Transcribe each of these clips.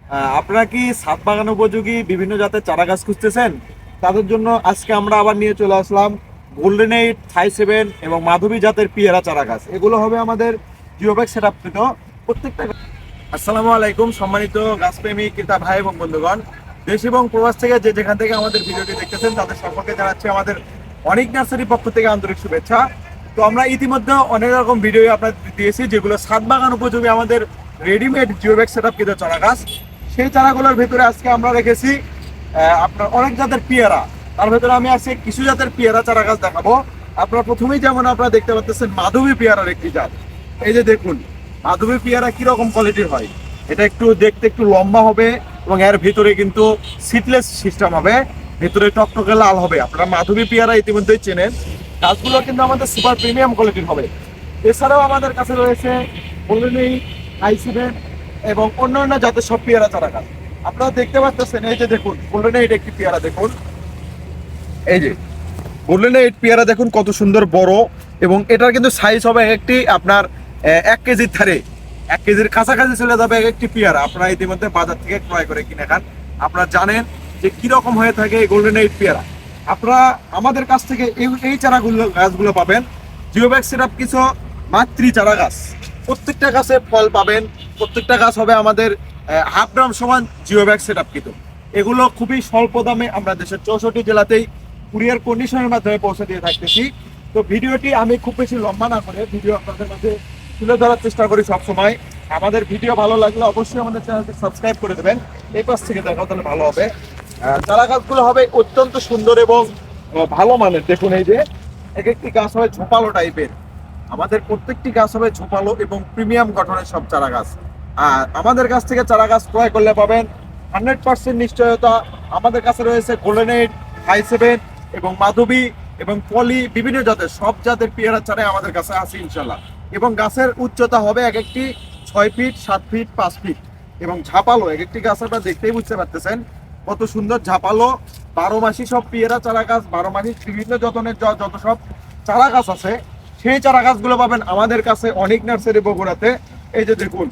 আপনারা কি ছাদ বাগান উপযোগী বিভিন্ন জাতের চারা গাছ খুঁজতেছেন? তাদের জন্য আজকে আমরা আবার নিয়ে চলে আসলাম গোল্ডেন এইট, থাই 7 এবং মাধবী জাতের পিয়ারা চারা গাছ। এগুলো হবে আমাদের জিওব্যাগ সেটআপকৃত প্রত্যেকটা। আসসালামু আলাইকুম সম্মানিত গাছপ্রেমী ক্রেতা ভাই এবং বন্ধুগণ, দেশ এবং প্রবাস থেকে যে যেখান থেকে আমাদের ভিডিওটি দেখতেছেন তাদের সকলকে জানাচ্ছি আমাদের অনেক নার্সারির পক্ষ থেকে আন্তরিক শুভেচ্ছা। তো আমরা ইতিমধ্যে অনেক রকম ভিডিও আপনাদের দিয়েছি যেগুলো ছাদ বাগান উপযোগী আমাদের রেডিমেড জিওব্যাগ সেটআপকৃত চারা গাছ। সেই চারাগুলোর ভেতরে আজকে আমরা রেখেছি আপনার অনেক জাতের পেয়ারা। তার ভেতরে আমি আজকে কিছু জাতের পেয়ারা চারা গাছ দেখাবো। আপনারা প্রথমেই যেমন আপনারা দেখতে পাচ্ছেন মাধবী পেয়ারার একটি জাত। এই যে দেখুন মাধবী পেয়ারা কিরকম কোয়ালিটির হয়। এটা একটু দেখতে একটু লম্বা হবে এবং এর ভিতরে কিন্তু সিডলেস সিস্টেম হবে, ভেতরে টকটকে লাল হবে। আপনারা মাধবী পেয়ারা ইতিমধ্যেই চেনেন। গাছগুলো কিন্তু আমাদের সুপার প্রিমিয়াম কোয়ালিটির হবে। এছাড়াও আমাদের কাছে রয়েছে গোল্ডেন এইট, থাই 7 এবং অন্যান্য জাতের সব পেয়ারা চারা গাছ। আপনারা দেখতে পাচ্ছেন এই যে দেখুন গোল্ডেন এইট একটি পেয়ারা দেখুন। এই যে গোল্ডেন এইট পেয়ারা দেখুন কত সুন্দর বড়, এবং এটার কিন্তু সাইজ হবে একটি আপনার 1 কেজির ধারে, 1 কেজির কাছাকাছি চলে যাবে এক একটি পেয়ারা। আপনারা ইতিমধ্যে বাজার থেকে ক্রয় করে কিনে খান, আপনারা জানেন যে কিরকম হয়ে থাকে এই গোল্ডেন এইট পেয়ারা। আপনারা আমাদের কাছ থেকে এই চারাগুলো গাছগুলো পাবেন জিওব্যাগ সেটআপ কিছু মাতৃ চারা গাছ। প্রত্যেকটা গাছে ফল পাবেন, প্রত্যেকটা গাছ হবে আমাদের হাফ গ্রাম সমান জিওব্যাগ সেটআপকৃত। এগুলো খুবই স্বল্প দামে আমরা দেশের 64 জেলাতেই কুরিয়ার কন্ডিশনের মাধ্যমে পৌঁছে দিয়ে থাকতেছি। তো ভিডিওটি আমি খুব বেশি লম্বা না করে ভিডিও আপনাদের মাঝে তুলে ধরার চেষ্টা করি সবসময়। আমাদের ভিডিও ভালো লাগলে অবশ্যই আমাদের চ্যানেলটি সাবস্ক্রাইব করে দেবেন। এই পাশ থেকে দেখাও তাহলে ভালো হবে। চারা গাছগুলো হবে অত্যন্ত সুন্দর এবং ভালো মানের। দেখুন এই যে এক একটি গাছ হবে ঝোপালো টাইপের। আমাদের প্রত্যেকটি গাছ হবে ঝোপালো এবং প্রিমিয়াম গঠনের সব চারা গাছ। আর আমাদের কাছ থেকে চারা গাছ ক্রয় করলে পাবেন 100% নিশ্চয়তা। আমাদের কাছে রয়েছে গোল্ডেন এইট, থাই 7 এবং মাধবী এবং পলি বিভিন্ন জাতের সব জাতের পেয়ারা চারা আমাদের কাছে আছে ইনশাল্লাহ। এবং গাছের উচ্চতা হবে এক একটি 6 ফিট, 7 ফিট, 5 ফিট এবং ঝাপালো। এক একটি গাছ আপনারা দেখতেই বুঝতে পারতেছেন কত সুন্দর ঝাপালো। 12 মাসি সব পেয়ারা চারা গাছ, 12 মাসি বিভিন্ন যত্নের যত সব চারা গাছ আছে সেই চারা গাছগুলো পাবেন আমাদের কাছে অনেক নার্সারি বগুড়াতে। এই যে দেখুন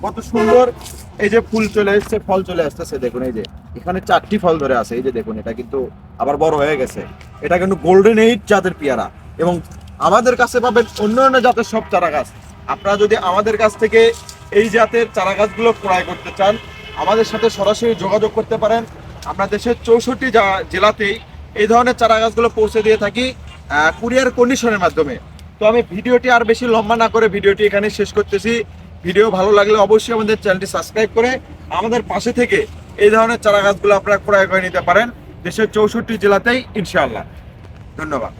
কত সুন্দর, এই যে ফুল চলে এসছে, ফল চলে আসতেছে। দেখুন এই যে এখানে 4টি ফল ধরে আছে। এই যে দেখুন এটা কিন্তু আবার বড় হয়ে গেছে। এটা কিন্তু গোল্ডেন এইট জাতের পেয়ারা এবং আমাদের কাছে পাবেন অন্যান্য জাতের সব চারা গাছ। আপনারা যদি আমাদের কাছ থেকে এই জাতের চারা গাছগুলো ক্রয় করতে চান আমাদের সাথে সরাসরি যোগাযোগ করতে পারেন। আমরা দেশের 64 জেলাতেই এই ধরনের চারা গাছগুলো পৌঁছে দিয়ে থাকি কুরিয়ার কন্ডিশনের মাধ্যমে। তো আমি ভিডিওটি আর বেশি লম্বা না করে ভিডিওটি এখানে শেষ করতেছি। ভিডিও ভালো লাগলে অবশ্যই আমাদের চ্যানেলটি সাবস্ক্রাইব করে আমাদের পাশে থেকে এই ধরনের চারা গাছগুলো আপনারা ক্রয় করে নিতে পারেন দেশের 64 জেলাতেই ইনশাআল্লাহ। ধন্যবাদ।